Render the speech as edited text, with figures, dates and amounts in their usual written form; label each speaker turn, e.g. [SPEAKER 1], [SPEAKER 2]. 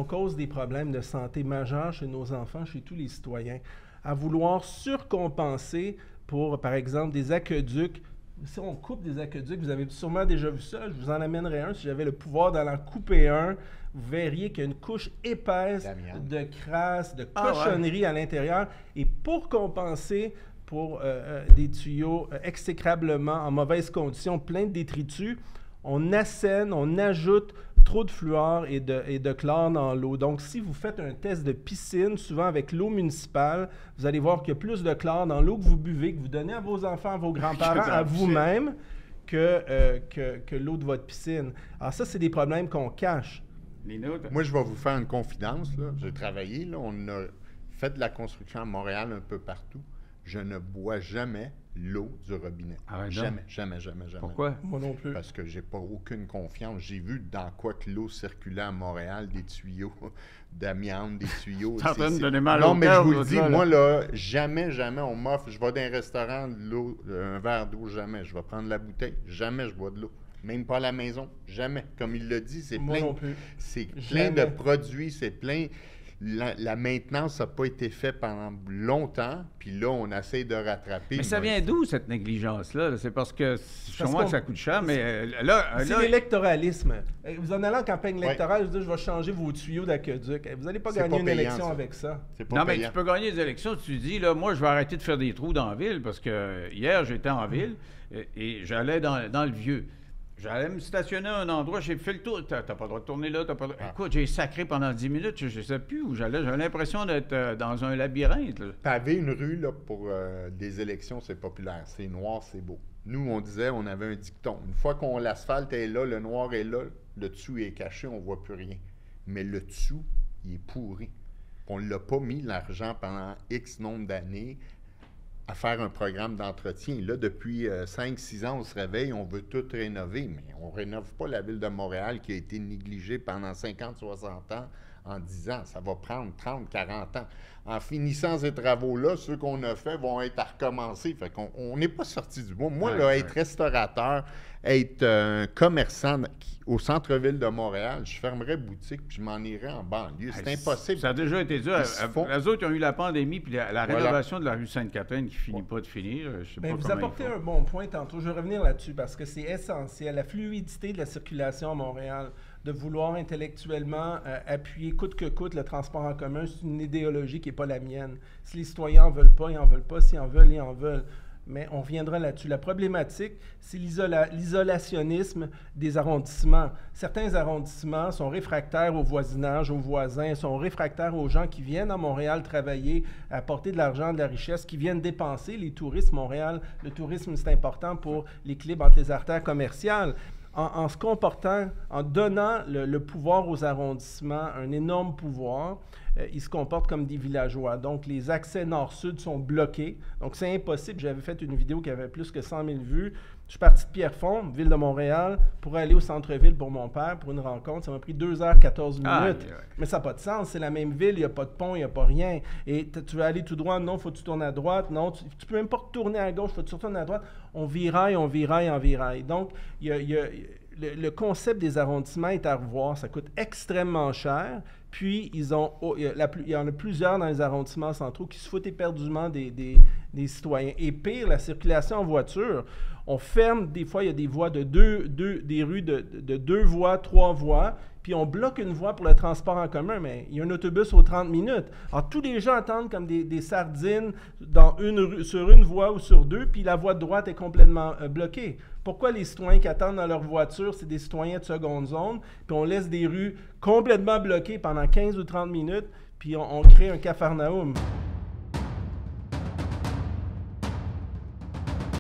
[SPEAKER 1] On cause des problèmes de santé majeurs chez nos enfants, chez tous les citoyens, à vouloir surcompenser pour, par exemple, des aqueducs. Si on coupe des aqueducs, vous avez sûrement déjà vu ça, je vous en amènerai un. Si j'avais le pouvoir d'en couper un, vous verriez qu'il y a une couche épaisse de crasse, de cochonnerie à l'intérieur. Et pour compenser pour des tuyaux exécrablement en mauvaise condition, plein de détritus, on assène, on ajoute trop de fluor et de chlore dans l'eau. Donc, si vous faites un test de piscine, souvent avec l'eau municipale, vous allez voir qu'il y a plus de chlore dans l'eau que vous buvez, que vous donnez à vos enfants, à vos grands-parents, à vous-même, que l'eau de votre piscine. Alors ça, c'est des problèmes qu'on cache.
[SPEAKER 2] Moi, je vais vous faire une confidence. J'ai travaillé, là, on a fait de la construction à Montréal un peu partout. Je ne bois jamais l'eau du robinet.
[SPEAKER 3] Ah ouais,
[SPEAKER 2] jamais, jamais, jamais, jamais.
[SPEAKER 3] Pourquoi?
[SPEAKER 1] Moi non plus.
[SPEAKER 2] Parce que j'ai pas aucune confiance. J'ai vu dans quoi que l'eau circulait à Montréal, des tuyaux d'amiante, des tuyaux.
[SPEAKER 3] T'es en train de donner mal
[SPEAKER 2] non,
[SPEAKER 3] au
[SPEAKER 2] mais
[SPEAKER 3] cœur,
[SPEAKER 2] je vous le dis,
[SPEAKER 3] là.
[SPEAKER 2] moi, là, jamais, jamais, on m'offre. Je vais dans un restaurant, de l'eau, un verre d'eau, jamais. Je vais prendre la bouteille. Jamais je bois de l'eau. Même pas à la maison. Jamais. Comme il l'a dit, c'est plein. C'est plein de produits, c'est plein. La maintenance n'a pas été faite pendant longtemps, puis là, on essaie de rattraper.
[SPEAKER 3] Mais ça vient d'où, cette négligence-là? C'est parce que je comprends que ça coûte cher, mais là...
[SPEAKER 1] C'est l'électoralisme. Vous en allez en campagne électorale, vous dites, je vais changer vos tuyaux d'aqueduc. Vous n'allez pas gagner une élection avec ça.
[SPEAKER 3] Non, mais tu peux gagner des élections si tu dis, là, moi, je vais arrêter de faire des trous dans la ville, parce que hier, j'étais en ville et j'allais dans le vieux. J'allais me stationner à un endroit, j'ai fait le tour. T'as pas le droit de tourner là, t'as pas le droit. Écoute, j'ai sacré pendant 10 minutes, je ne sais plus où j'allais. J'avais l'impression d'être dans un labyrinthe.
[SPEAKER 2] Paver une rue là, pour des élections, c'est populaire. C'est noir, c'est beau. Nous, on disait, on avait un dicton. Une fois qu'on l'asphalte est là, le noir est là, le dessous est caché, on ne voit plus rien. Mais le dessous, il est pourri. On ne l'a pas mis, l'argent, pendant X nombre d'années à faire un programme d'entretien. Là, depuis 5-6 ans, on se réveille, on veut tout rénover, mais on ne rénove pas la ville de Montréal qui a été négligée pendant 50-60 ans en 10 ans. Ça va prendre 30-40 ans. En finissant ces travaux-là, ceux qu'on a faits vont être à recommencer. Fait qu'on n'est pas sorti du bois. Moi, là, être restaurateur, être un commerçant au centre-ville de Montréal, je fermerais boutique puis je m'en irais en banlieue. C'est impossible.
[SPEAKER 3] Ça a déjà été dur. Les autres, ils ont eu la pandémie puis la rénovation de la rue Sainte-Catherine qui finit pas de finir. Je sais pas
[SPEAKER 1] vous apportez un bon point tantôt. Je vais revenir là-dessus parce que c'est essentiel. La fluidité de la circulation à Montréal, de vouloir intellectuellement appuyer coûte que coûte le transport en commun, c'est une idéologie qui n'est pas la mienne. Si les citoyens n'en veulent pas, ils n'en veulent pas. S'ils en veulent, ils en veulent. Mais on reviendra là-dessus. La problématique, c'est l'isolationnisme des arrondissements. Certains arrondissements sont réfractaires au voisinage, aux voisins, sont réfractaires aux gens qui viennent à Montréal travailler, apporter de l'argent, de la richesse, qui viennent dépenser. Les touristes, Montréal, le tourisme, c'est important pour l'équilibre entre les artères commerciales. En se comportant, en donnant le pouvoir aux arrondissements, un énorme pouvoir, ils se comportent comme des villageois. Donc, les accès nord-sud sont bloqués. Donc, c'est impossible. J'avais fait une vidéo qui avait plus que 100 000 vues. Je suis parti de Pierrefonds, ville de Montréal, pour aller au centre-ville pour mon père, pour une rencontre. Ça m'a pris 2h14. Mais ça n'a pas de sens. C'est la même ville, il n'y a pas de pont, il n'y a pas rien. Et tu veux aller tout droit? Non, il faut que tu tournes à droite. Non, tu ne peux même pas retourner à gauche, il faut que tu retournes à droite. On viraille, on viraille, on viraille. Donc, le concept des arrondissements est à revoir. Ça coûte extrêmement cher. Puis, il y en a plusieurs dans les arrondissements centraux qui se foutent éperdument des citoyens. Et pire, la circulation en voiture. On ferme, des fois, il y a des voies des rues de 2 voies, 3 voies, puis on bloque une voie pour le transport en commun, mais il y a un autobus aux 30 minutes. Alors, tous les gens attendent comme des sardines sur une voie ou sur 2, puis la voie de droite est complètement bloquée. Pourquoi les citoyens qui attendent dans leur voiture, c'est des citoyens de seconde zone, puis on laisse des rues complètement bloquées pendant 15 ou 30 minutes, puis on crée un capharnaüm?